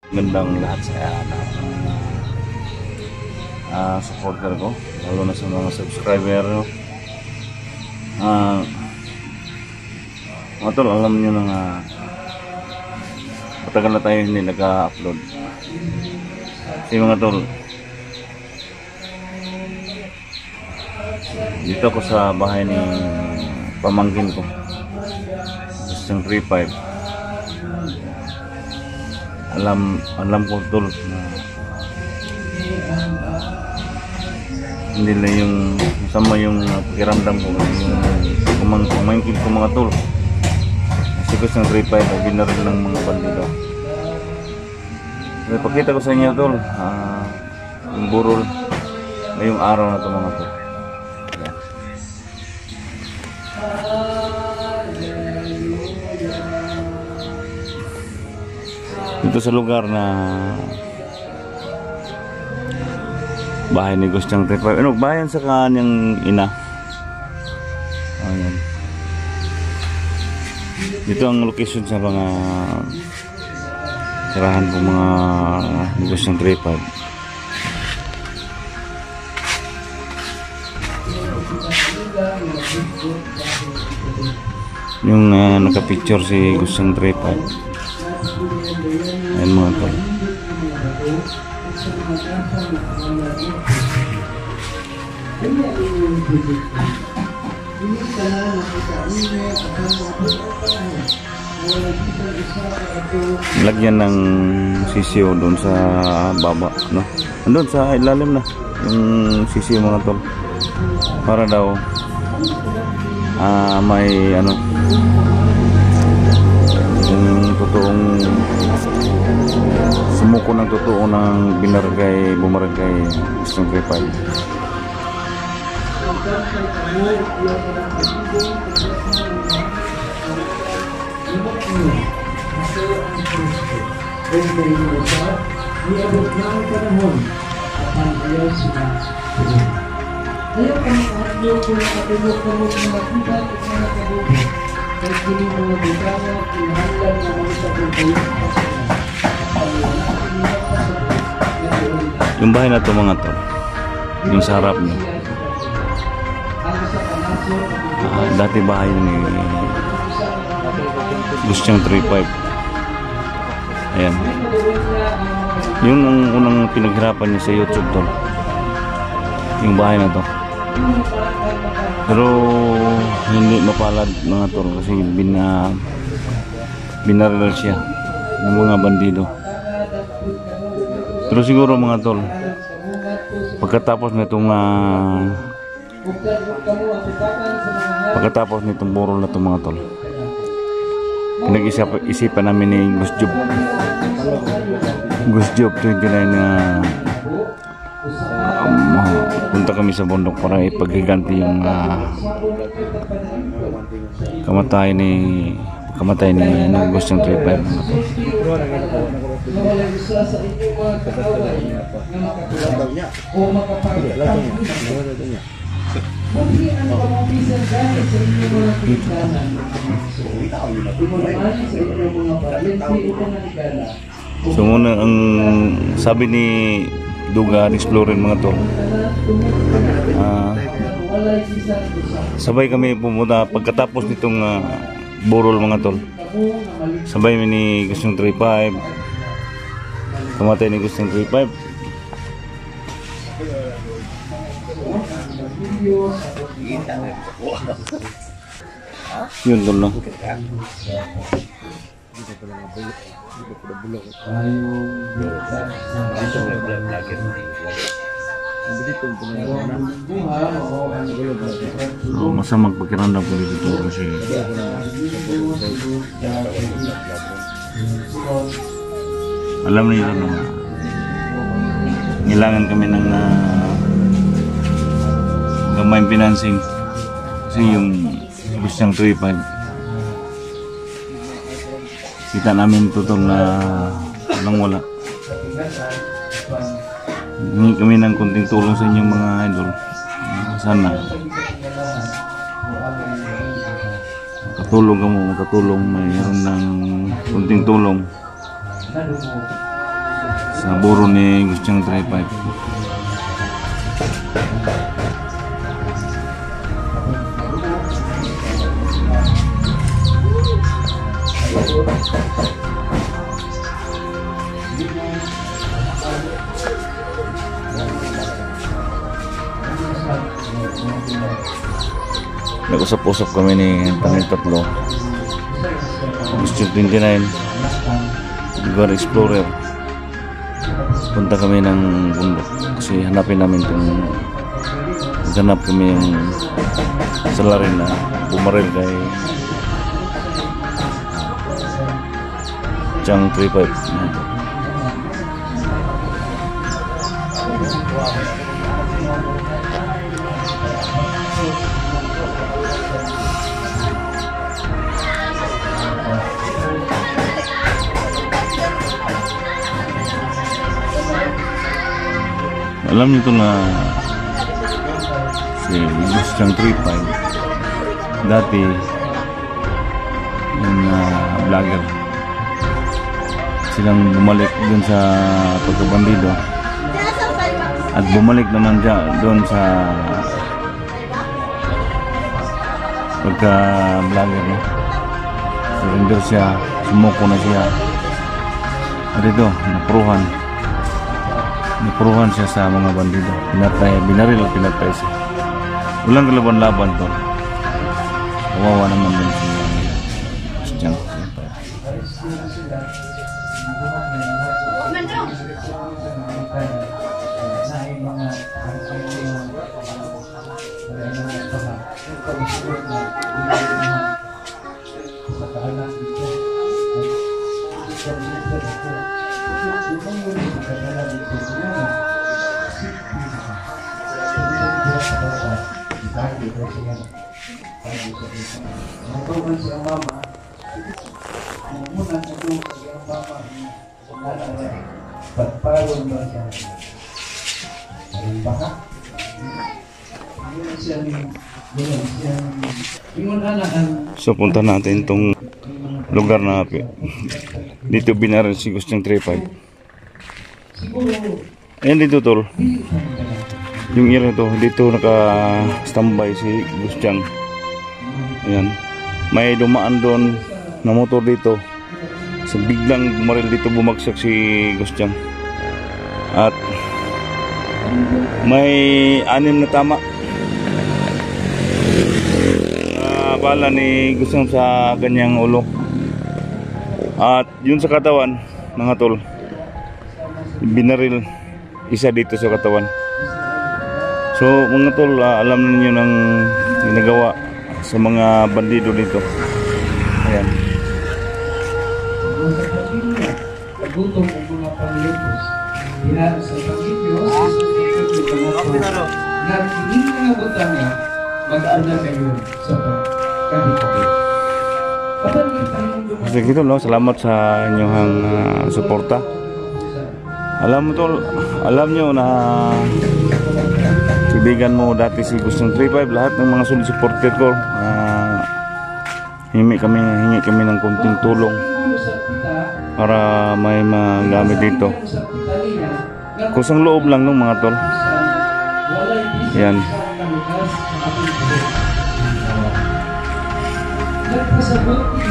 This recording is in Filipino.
Gandang lahat sa supporter ko, lalo na sa mga subscriber no. Mga tol, alam nyo na matagal na tayo hindi nag-upload kasi mga tol, dito ako sa bahay ni pamangkin ko, Gustong 35. Alam ko tol na hindi na yung sama yung pakiramdam ko yung pamangkin ko mga tol, kasi Gustong 35 ay binaril ng mga bandido. Ipakita ko sa inyo tol yung burol ngayong araw na ito mga tol. Dito sa lugar na bahay ni Gustong 35, ano, bayan sa kanyang ina. Ayan. Dito ang location sa mga tirahan po mga ni Gustong 35. Yung nakapicture si Gustong 35. Ayan mga tol. Lagyan ng sisiyo doon sa baba, no? Andun sa ilalim na yung sisiyo mga tol, para daw may ano, yung totoong sumuko ng totoo ng bumarag kay Gustong 35. Yung bahay na to mga to, yung sa harap nyo, dati bahay ni Gustong 35. Ayan, yun ang unang pinaghirapan niya sa YouTube to, yung bahay na to. Pero hindi mapalad mga tol, kasi binaril siya ng mga bandido. Pero siguro mga tol, pagkatapos nitong burol na to mga tol, pinag-isipan namin ni Gustjob 29 na punta kami sa bundok para ipaghiganti yung kamatay ni Gustong 35. So muna ang sabi ni Duga Explorer mga tol, sabay kami pumunta pagkatapos nitong burol mga tol. Sabay ni Gustong 35, kamatay ni Gustong 35. Yun tol no. Masa magpakiramdam ko dito kasi alam niyo na kailangan kami ng gamayng financing kasi yung Gustong 35 kita namin tutong na walang wala. Hingi kami ng kunting tulong sa inyong mga idol. Sana makatulong mayroon ng kunting tulong sa buro ni Gustyang 35. Nag-usap-usap kami ni Tangin Tatlo, Gustyang 29, Lugar Explorer. Punta kami ng bundok kasi hanapin namin itong ganap kami yung salarin na bumaril kay Chang 35. Alam niyo ito na si Gustyang 35 dati yung vlogger, silang bumalik dun sa pagkabandido at bumalik naman siya dun sa pagka vlogger, no? Surrender siya, sumuko na siya at ito napuruhan siya sa mga bandido, binaril at pinatay siya. Walang kalaban-laban to. Kawawa naman din si Gustyang. So punta natin itong lugar na dito binaril si Gustyang 35. Ayan dito tol, yung area to, dito naka-standby si Gustyang. Ayan, may dumaan doon na motor dito, so biglang bumaril dito, bumagsak si Gustyang at may 6 na tama bala ni Gustyang sa kanyang ulo at yun sa katawan mga tol, binaril isa dito sa katawan. So mga tol, alam niyo ng ginagawa sa mga bandido dito. Ayan. Pagutong ng mga pamilitos, hinaan sa pag-ibig, na hindi nga butan niya, mag-aana kayo sa pagkabit-kabit. Kasi gitu no, salamat sa inyong suporta. Alam mo tol, alam nyo na kaibigan mo dati si Gustyang 35, lahat ng mga solid supporter ko, hingi kami ng konting tulong para may magamit dito. Kusang loob lang ng mga tol. Yan. Nagpasabot ni